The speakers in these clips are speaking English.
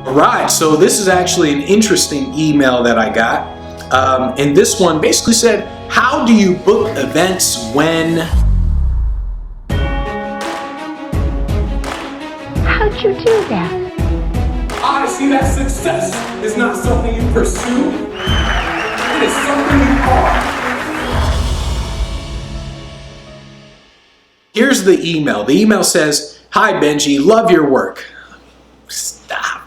All right, so this is actually an interesting email that I got. And this one basically said, how do you book events when... How'd you do that? I see that success is not something you pursue. It is something you are. Here's the email. The email says, "Hi Benji, love your work." Stop.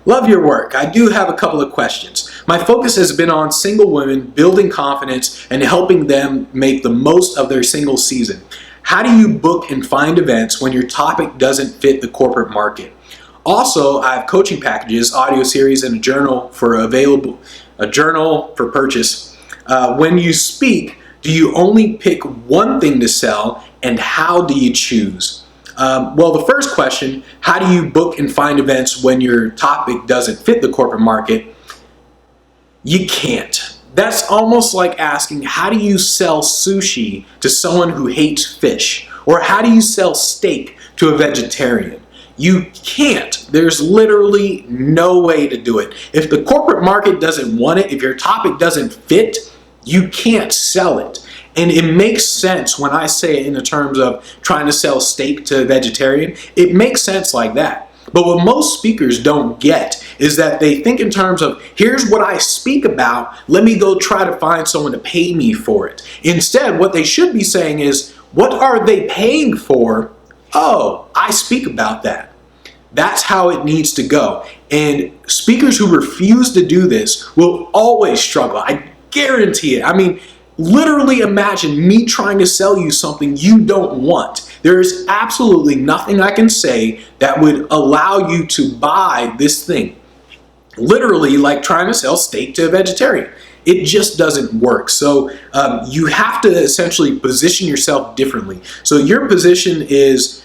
Love your work. I do have a couple of questions. My focus has been on single women, building confidence, and helping them make the most of their single season. How do you book and find events when your topic doesn't fit the corporate market? Also, I have coaching packages, audio series, and a journal for purchase. When you speak, do you only pick one thing to sell, and how do you choose? Well, the first question, how do you book and find events when your topic doesn't fit the corporate market? You can't. That's almost like asking, how do you sell sushi to someone who hates fish? Or how do you sell steak to a vegetarian? You can't. There's literally no way to do it. If the corporate market doesn't want it, if your topic doesn't fit, you can't sell it. And it makes sense when I say it in the terms of trying to sell steak to a vegetarian. It makes sense like that. But what most speakers don't get is that they think in terms of, here's what I speak about, let me go try to find someone to pay me for it. Instead, what they should be saying is, what are they paying for? Oh, I speak about that. That's how it needs to go. And speakers who refuse to do this will always struggle. I guarantee it. I mean, literally imagine me trying to sell you something you don't want. There is absolutely nothing I can say that would allow you to buy this thing. Literally like trying to sell steak to a vegetarian. It just doesn't work. So you have to essentially position yourself differently. So your position is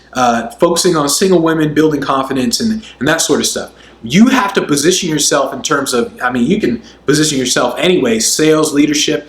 focusing on single women, building confidence, and that sort of stuff. You have to position yourself in terms of, I mean, you can position yourself anyway, sales, leadership.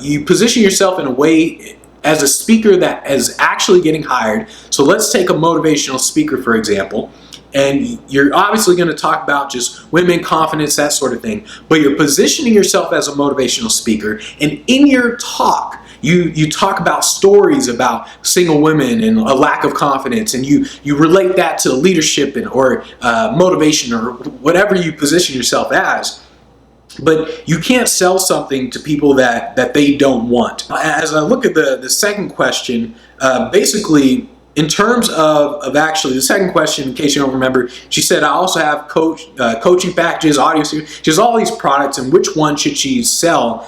You position yourself in a way as a speaker that is actually getting hired. So let's take a motivational speaker, for example. And you're obviously going to talk about just women, confidence, that sort of thing. But you're positioning yourself as a motivational speaker. And in your talk, you talk about stories about single women and a lack of confidence. And you relate that to leadership or motivation or whatever you position yourself as. But you can't sell something to people that they don't want. As I look at the second question, basically, in terms of actually the second question, in case you don't remember, she said, I also have coaching packages, audio series. She has all these products, and which one should she sell?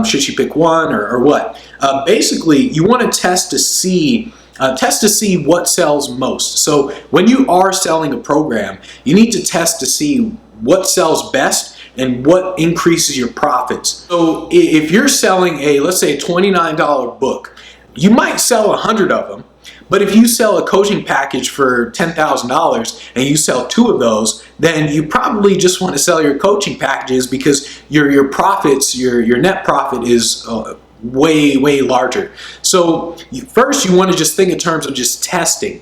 Should she pick one or what? Basically, you want to test to see what sells most. So when you are selling a program, you need to test to see what sells best and what increases your profits. So if you're selling let's say a $29 book, you might sell 100 of them. But if you sell a coaching package for $10,000 and you sell 2 of those, then you probably just want to sell your coaching packages because your profits, your net profit is way larger. So first you want to just think in terms of just testing.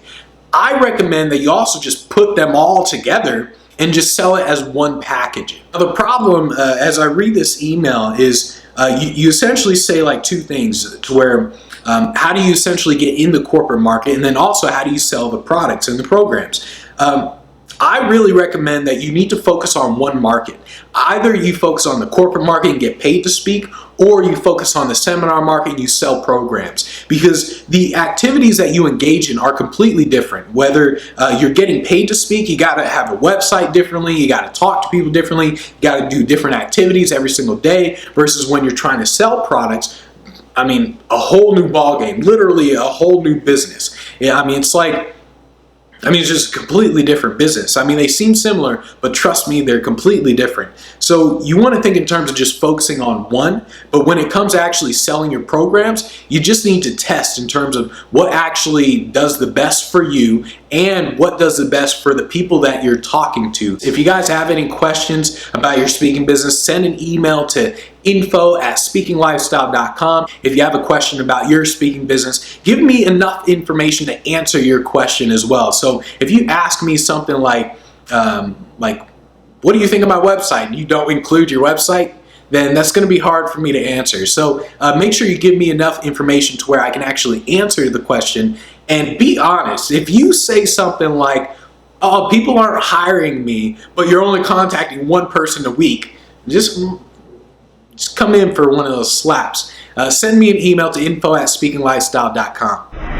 I recommend that you also just put them all together and just sell it as one package. Now, the problem, as I read this email, is you essentially say like 2 things to where how do you essentially get in the corporate market, and then also how do you sell the products and the programs. I really recommend that you need to focus on one market. Either you focus on the corporate market and get paid to speak, or you focus on the seminar market and you sell programs. Because the activities that you engage in are completely different. Whether you're getting paid to speak, you got to have a website differently, you got to talk to people differently, you got to do different activities every single day, versus when you're trying to sell products. I mean, a whole new ballgame, literally a whole new business. Yeah, I mean, it's just a completely different business. I mean, they seem similar, but trust me, they're completely different. So you want to think in terms of just focusing on one, but when it comes to actually selling your programs, you just need to test in terms of what actually does the best for you and what does the best for the people that you're talking to. If you guys have any questions about your speaking business, send an email to info@speakinglifestyle.com. If you have a question about your speaking business, give me enough information to answer your question as well. So if you ask me something like, like, what do you think of my website? And you don't include your website, then that's going to be hard for me to answer. So make sure you give me enough information to where I can actually answer the question, and be honest. If you say something like, oh, people aren't hiring me, but you're only contacting one person a week, just come in for one of those slaps. Send me an email to info@speakinglifestyle.com.